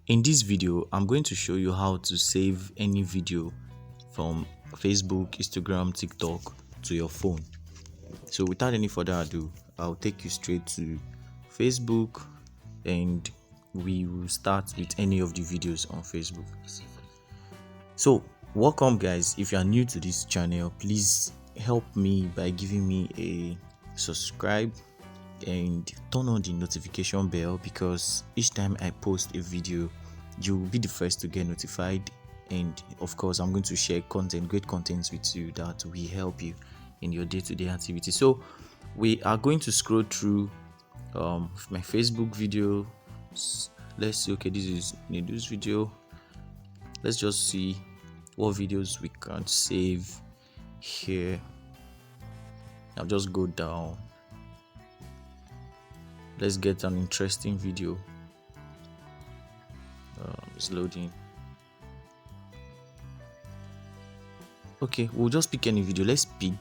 In this video, I'm going to show you how to save any video from Facebook, Instagram, TikTok to your phone. So without any further ado, I'll take you straight to Facebook and we will start with any of the videos on Facebook. So welcome guys. If you are new to this channel, please help me by giving me a subscribe and turn on the notification bell, because each time I post a video you'll be the first to get notified. And of course, I'm going to share great content with you that will help you in your day-to-day activity. So we are going to scroll through my Facebook video. Let's see. Okay, this is Nedu's video. Let's just see what videos we can save here. I'll just go down. Let's get an interesting video. It's loading. Okay, we'll just pick any video. Let's pick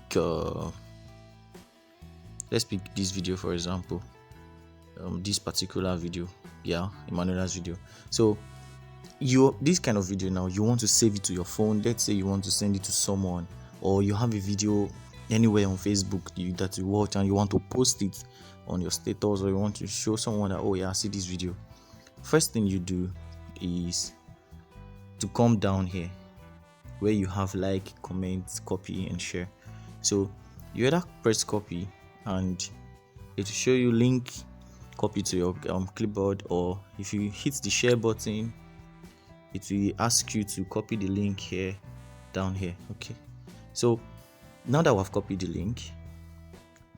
this video, for example. This particular video, yeah, Emanuela's video. So this kind of video, now you want to save it to your phone. Let's say you want to send it to someone, or you have a video anywhere on Facebook that you watch and you want to post it on your status, or you want to show someone that, oh yeah, see this video. First thing you do is to come down here where you have like, comment, copy and share. So you either press copy and it will show you link, copy to your clipboard, or if you hit the share button it will ask you to copy the link here, down here. Okay, so now that I've copied the link,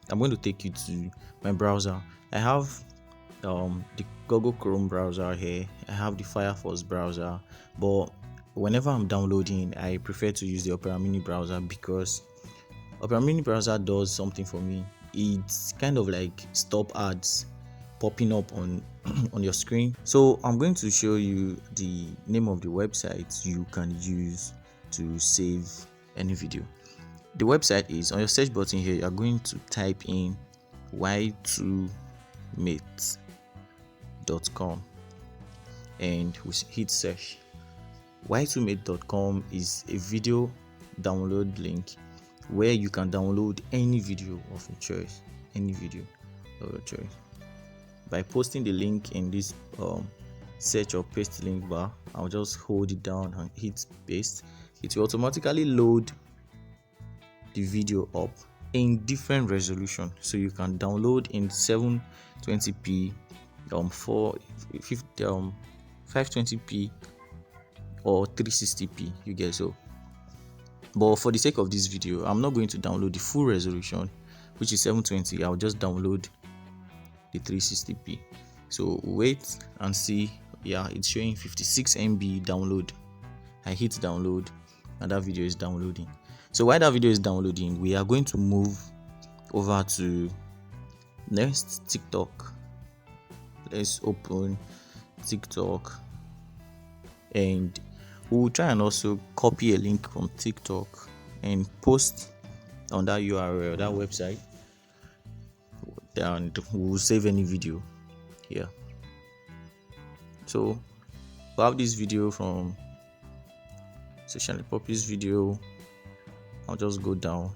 I'm going to take you to my browser. I have the Google Chrome browser here. I have the Firefox browser, but whenever I'm downloading, I prefer to use the Opera Mini browser, because Opera Mini browser does something for me. It's kind of like stop ads popping up on on your screen. So I'm going to show you the name of the website you can use to save any video. The website is, on your search button here, you're going to type in y2mate.com and we hit search. y2mate.com is a video download link where you can download any video of your choice, by posting the link in this search or paste link bar. I'll just hold it down and hit paste. It will automatically load the video up in different resolution, so you can download in 720p, 520p or 360p, you get. So but for the sake of this video, I'm not going to download the full resolution, which is 720. I'll just download the 360p. So wait and see. Yeah, it's showing 56 MB download. I hit download and that video is downloading. So while that video is downloading, we are going to move over to next TikTok. Let's open TikTok and we'll try and also copy a link from TikTok and post on that URL, that website, and we'll save any video here. So we have this video from Socially Poppy's video. I'll just go down.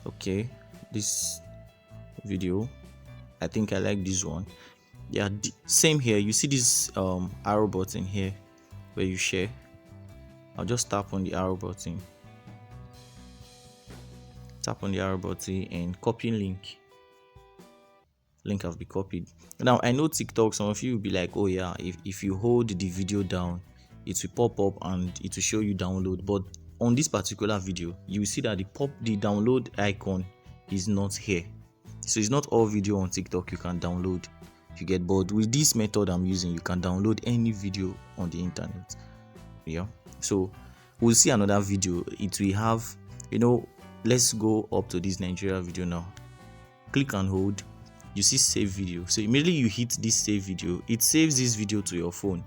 Okay, this video, I think I like this one. Yeah, same here. You see this arrow button here where you share. I'll just tap on the arrow button, and copy link have been copied. Now I know TikTok, some of you will be like, oh yeah, if you hold the video down it will pop up and it will show you download, but on this particular video you will see that the download icon is not here. So it's not all video on TikTok you can download, you get. But with this method I'm using, you can download any video on the internet. Yeah, so we'll see another video. It will have, let's go up to this Nigeria video now. Click and hold, you see save video. So immediately you hit this save video, it saves this video to your phone.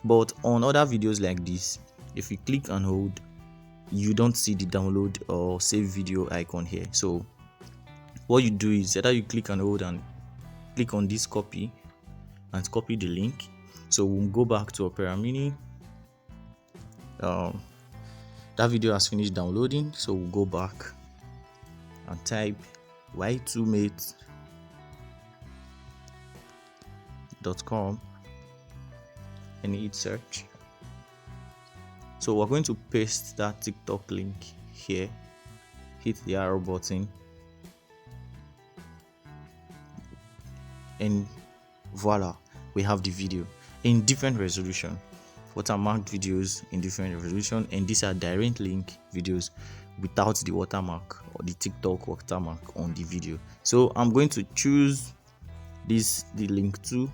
But on other videos like this, if you click and hold, you don't see the download or save video icon here. So what you do is either you click and hold and click on this copy and copy the link, So we'll go back to Opera Mini. That video has finished downloading, so we'll go back and type y2mate.com and hit search. So we're going to paste that TikTok link here, hit the arrow button, and voila, we have the video in different resolution, watermarked videos in different resolution, and these are direct link videos without the watermark or the TikTok watermark on the video. So I'm going to choose the link 2,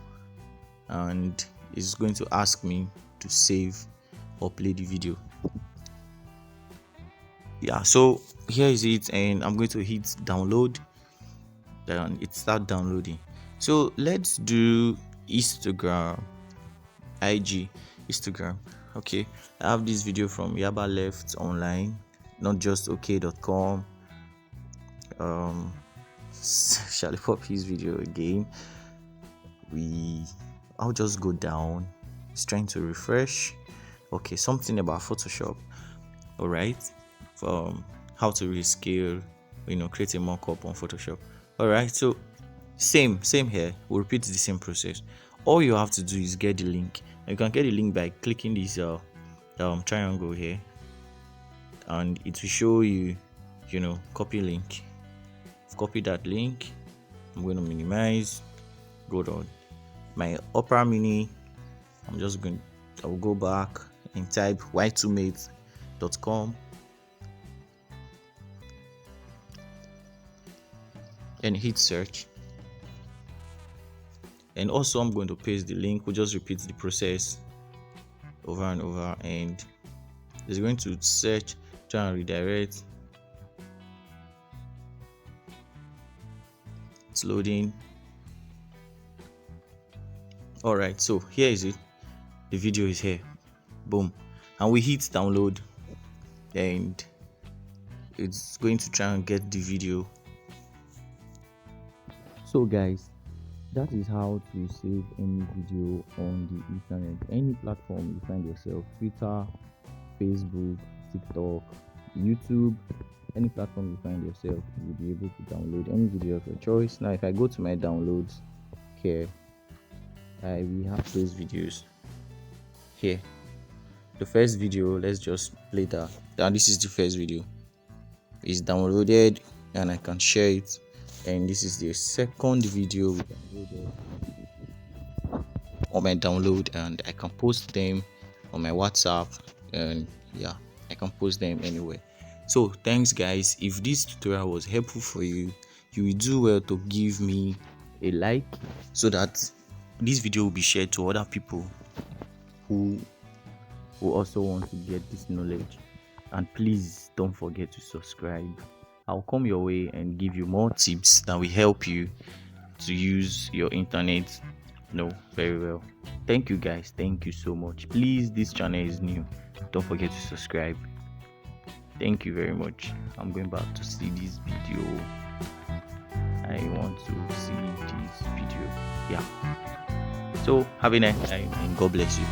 and it's going to ask me to save or play the video. Yeah, so here is it, and I'm going to hit download, and it start downloading. So let's do Instagram, IG, Instagram. Okay, I have this video from Yaba Left Online, not just okay.com. Shall I pop his video again? I'll just go down. It's trying to refresh. Okay, something about Photoshop. All right, how to rescale, create a mock-up on Photoshop. All right, so same here. We'll repeat the same process. All you have to do is get the link. You can get the link by clicking this triangle here, and it will show you, copy link. Copy that link. I'm going to minimize, go down my Opera Mini. I will go back and type y2mate.com and hit search. And also I'm going to paste the link. We'll just repeat the process over and over, and it's going to search, try and redirect. It's loading. All right, so here is it. The video is here. Boom, and we hit download, and it's going to try and get the video. So guys, that is how to save any video on the internet, any platform you find yourself: Twitter, Facebook, TikTok, YouTube, any platform you find yourself, you'll be able to download any video of your choice. Now if I go to my downloads here, we have those videos here. The first video, let's just play that. Now this is the first video. It's downloaded and I can share it. And this is the second video we downloaded on my download, and I can post them on my WhatsApp, and yeah, I can post them anywhere. So thanks guys. If this tutorial was helpful for you, you will do well to give me a like, so that this video will be shared to other people who also want to get this knowledge. And please don't forget to subscribe. I'll come your way and give you more tips that will help you to use your internet very well. Thank you guys. Thank you so much. Please, this channel is new. Don't forget to subscribe. Thank you very much. I'm going back to see this video. I want to see this video. Yeah. So have a nice time and God bless you.